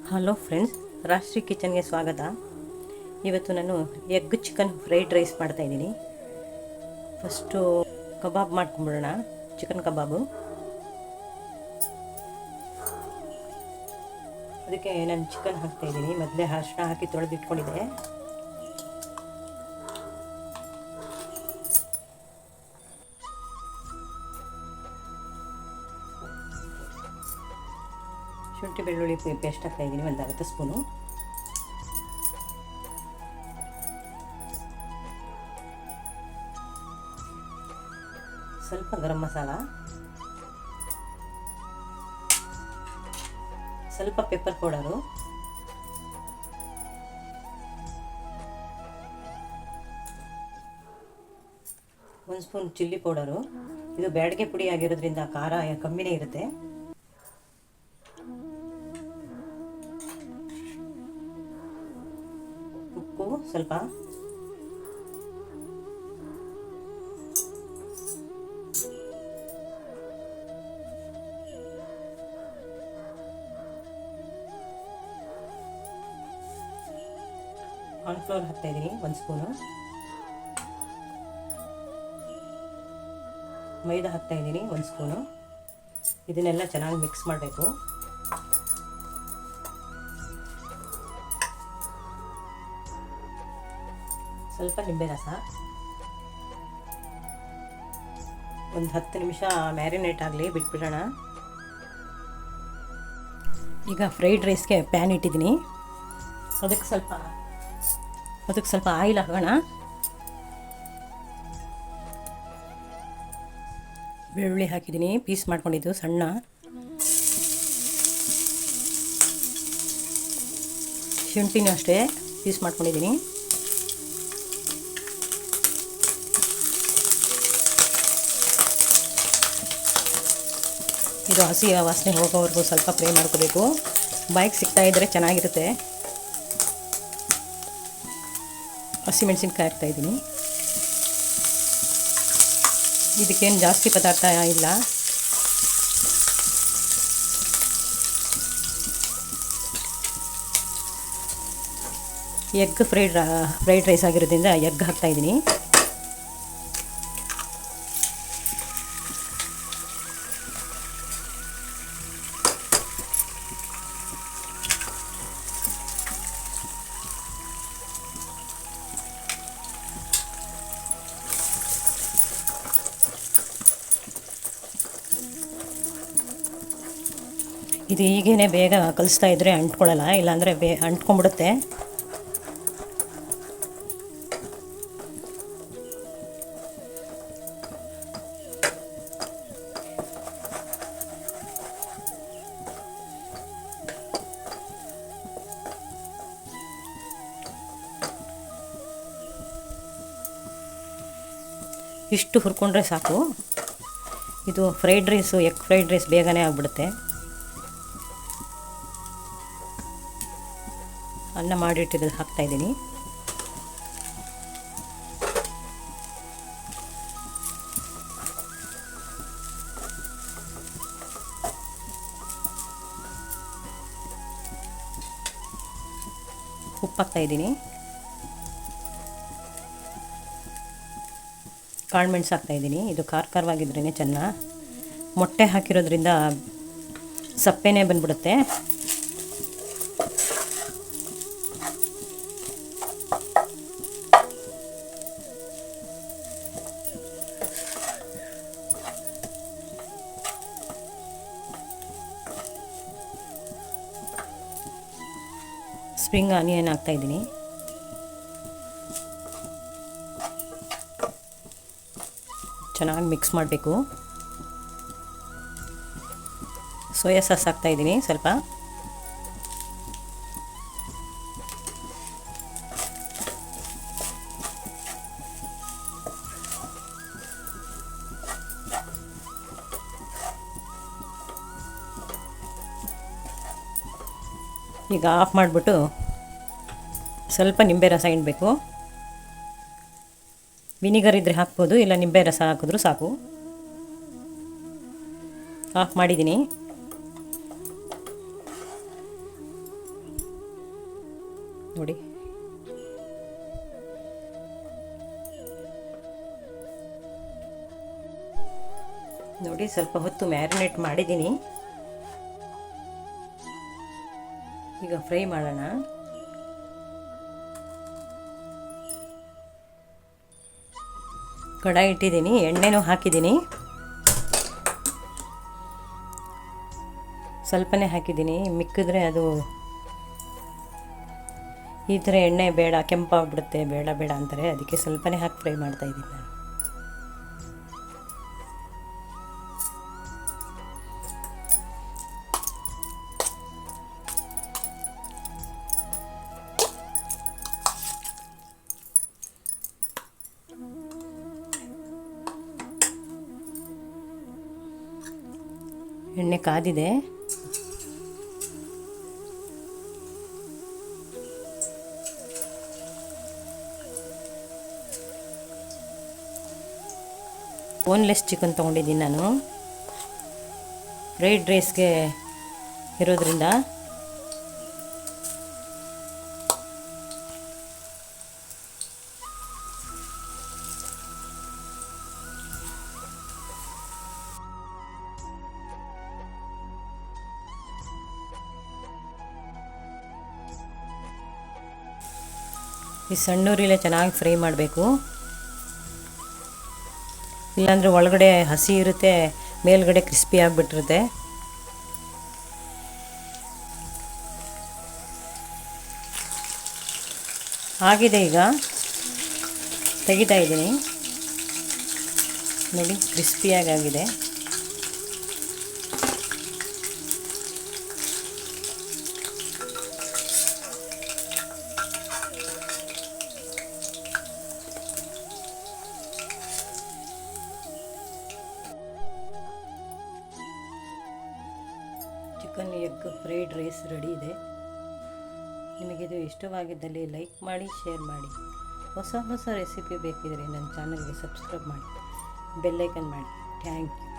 Hello friends, ರಾಷ್ಟ್ರೀಯ ಕಿಚನ್ಗೆ ಸ್ವಾಗತ. ಇವತ್ತು ನಾನು ಎಗ್ ಚಿಕನ್ ಫ್ರೈಡ್ ರೈಸ್ ಮಾಡ್ತಾಯಿದ್ದೀನಿ. ಫಸ್ಟು ಕಬಾಬ್ ಮಾಡ್ಕೊಂಬಿಡೋಣ. ಚಿಕನ್ ಕಬಾಬು. ಅದಕ್ಕೆ ನಾನು ಚಿಕನ್ ಹಾಕ್ತಾಯಿದ್ದೀನಿ. ಮೊದಲೇ ಅರಿಶಿನ ಹಾಕಿ ತೊಳೆದಿಟ್ಕೊಂಡಿದ್ದೆ. ಶುಂಠಿ ಬೆಳ್ಳುಳ್ಳಿ ಪೇಸ್ಟ್ ಹಾಕ್ತಾಯಿದ್ದೀನಿ, ಒಂದು ಅರ್ಧ ಸ್ಪೂನು. ಸ್ವಲ್ಪ ಗರಂ ಮಸಾಲ, ಸ್ವಲ್ಪ ಪೆಪ್ಪರ್ ಪೌಡರು, ಒಂದು ಸ್ಪೂನ್ ಚಿಲ್ಲಿ ಪೌಡರು. ಇದು ಬ್ಯಾಡಗೆ ಪುಡಿ ಆಗಿರೋದ್ರಿಂದ ಖಾರ ಕಮ್ಮಿನೇ ಇರುತ್ತೆ. ಉಪ್ಪು ಸ್ವಲ್ಪ, ಕಾರ್ನ್ಫ್ಲವರ್ ಹಾಕ್ತಾಯಿದ್ದೀನಿ ಒಂದು ಸ್ಪೂನು, ಮೈದಾ ಹಾಕ್ತಾಯಿದ್ದೀನಿ ಒಂದು ಸ್ಪೂನು. ಇದನ್ನೆಲ್ಲ ಚೆನ್ನಾಗಿ ಮಿಕ್ಸ್ ಮಾಡಬೇಕು. ಸ್ವಲ್ಪ ನಿಂಬೆ ರಸ, ಒಂದು 10 ನಿಮಿಷ ಮ್ಯಾರಿನೇಟ್ ಆಗಲಿ, ಬಿಟ್ಬಿಡೋಣ. ಈಗ ಫ್ರೈಡ್ ರೈಸ್ಗೆ ಪ್ಯಾನ್ ಇಟ್ಟಿದ್ದೀನಿ. ಅದಕ್ಕೆ ಸ್ವಲ್ಪ ಆಯಿಲ್ ಹಾಕೋಣ. ಬೆಳ್ಳುಳ್ಳಿ ಹಾಕಿದ್ದೀನಿ, ಪೀಸ್ ಮಾಡ್ಕೊಂಡಿದ್ದು ಸಣ್ಣ. ಶುಂಠಿನೂ ಅಷ್ಟೇ ಪೀಸ್ ಮಾಡ್ಕೊಂಡಿದ್ದೀನಿ. ಇದು ಹಸಿ ವಾಸನೆ ಹೋಗೋವರೆಗೂ ಸ್ವಲ್ಪ ಫ್ರೈ ಮಾಡ್ಕೋಬೇಕು. ಬಾಯಿಗೆ ಸಿಗ್ತಾ ಇದ್ದರೆ ಚೆನ್ನಾಗಿರುತ್ತೆ. ಹಸಿಮೆಣಸಿನ್ಕಾಯಿ ಹಾಕ್ತಾಯಿದ್ದೀನಿ. ಇದಕ್ಕೇನು ಜಾಸ್ತಿ ಪದಾರ್ಥ ಇಲ್ಲ. ಎಗ್ ಫ್ರೈಡ್ ರೈಸ್ ಆಗಿರೋದ್ರಿಂದ ಎಗ್ ಹಾಕ್ತಾಯಿದ್ದೀನಿ. ಇದು ಹೀಗೇ ಬೇಗ ಕಲಿಸ್ತಾ ಇದ್ದರೆ ಅಂಟ್ಕೊಳ್ಳಲ್ಲ, ಇಲ್ಲಾಂದರೆ ಅಂಟ್ಕೊಂಡ್ಬಿಡುತ್ತೆ. ಇಷ್ಟು ಹುರ್ಕೊಂಡ್ರೆ ಸಾಕು. ಇದು ಎಗ್ ಫ್ರೈಡ್ ರೈಸ್ ಬೇಗನೆ ಆಗಿಬಿಡುತ್ತೆ. ಅನ್ನ ಮಾಡಿಟ್ಟಿದ್ದು ಹಾಕ್ತಾಯಿದ್ದೀನಿ. ಉಪ್ಪು ಹಾಕ್ತಾಯಿದ್ದೀನಿ. ಕಾಳುಮೆಣಸು ಹಾಕ್ತಾಯಿದ್ದೀನಿ. ಇದು ಖಾರವಾಗಿದ್ರೇ ಚೆನ್ನ. ಮೊಟ್ಟೆ ಹಾಕಿರೋದ್ರಿಂದ ಸಪ್ಪೆನೇ ಬಂದ್ಬಿಡುತ್ತೆ. ಸ್ಪ್ರಿಂಗ್ ಆನಿಯನ್ ಹಾಕ್ತಾಯಿದ್ದೀನಿ. ಚೆನ್ನಾಗಿ ಮಿಕ್ಸ್ ಮಾಡಬೇಕು. ಸೋಯಾ ಸಾಸ್ ಹಾಕ್ತಾಯಿದ್ದೀನಿ ಸ್ವಲ್ಪ. ಈಗ ಆಫ್ ಮಾಡಿಬಿಟ್ಟು ಸ್ವಲ್ಪ ನಿಂಬೆ ರಸ ಹಿಂಡಬೇಕು. ವಿನಿಗರ್ ಇದ್ದರೆ ಹಾಕ್ಬೋದು, ಇಲ್ಲ ನಿಂಬೆ ರಸ ಹಾಕಿದ್ರೂ ಸಾಕು. ಆಫ್ ಮಾಡಿದ್ದೀನಿ. ನೋಡಿ, ನೋಡಿ ಸ್ವಲ್ಪ ಹೊತ್ತು ಮ್ಯಾರಿನೇಟ್ ಮಾಡಿದ್ದೀನಿ. ಈಗ ಫ್ರೈ ಮಾಡೋಣ. ಕಡಾಯಿ ಇಟ್ಟಿದ್ದೀನಿ, ಎಣ್ಣೆನೂ ಹಾಕಿದ್ದೀನಿ. ಸ್ವಲ್ಪನೇ ಹಾಕಿದ್ದೀನಿ, ಮಿಕ್ಕಿದ್ರೆ ಅದು ಈ ಥರ ಎಣ್ಣೆ ಬೇಡ, ಕೆಂಪಾಗ್ಬಿಡುತ್ತೆ, ಬೇಡ ಬೇಡ ಅಂತಾರೆ. ಅದಕ್ಕೆ ಸ್ವಲ್ಪನೇ ಹಾಕಿ ಫ್ರೈ ಮಾಡ್ತಾಯಿದ್ದೀನಿ ನಾನು. ಎಣ್ಣೆ ಕಾದಿದೆ. ಬೋನ್ಲೆಸ್ ಚಿಕನ್ ತೊಗೊಂಡಿದ್ದೀನಿ ನಾನು, ಫ್ರೈಡ್ ರೈಸ್ಗೆ ಇರೋದ್ರಿಂದ. ಈ ಸಣ್ಣೂರಿಲೇ ಚೆನ್ನಾಗಿ ಫ್ರೈ ಮಾಡಬೇಕು, ಇಲ್ಲಾಂದರೆ ಒಳಗಡೆ ಹಸಿ ಇರುತ್ತೆ, ಮೇಲ್ಗಡೆ ಕ್ರಿಸ್ಪಿ ಆಗಿಬಿಟ್ಟಿರುತ್ತೆ. ಆಗಿದೆ, ಈಗ ತೆಗಿತಾ ಇದ್ದೀನಿ. ನೋಡಿ, ಕ್ರಿಸ್ಪಿಯಾಗಿ ಆಗಿದೆ. Chicken egg fried rice ready ಇದೆ. ನಿಮಗಿದು ಇಷ್ಟವಾಗಿದ್ದಲ್ಲಿ ಲೈಕ್ ಮಾಡಿ, ಶೇರ್ ಮಾಡಿ. ಹೊಸ ಹೊಸ ರೆಸಿಪಿ ಬೇಕಿದ್ರೆ ನನ್ನ ಚಾನಲ್ಗೆ ಸಬ್ಸ್ಕ್ರೈಬ್ ಮಾಡಿ, ಬೆಲ್ಲೈಕನ್ ಮಾಡಿ. Thank you.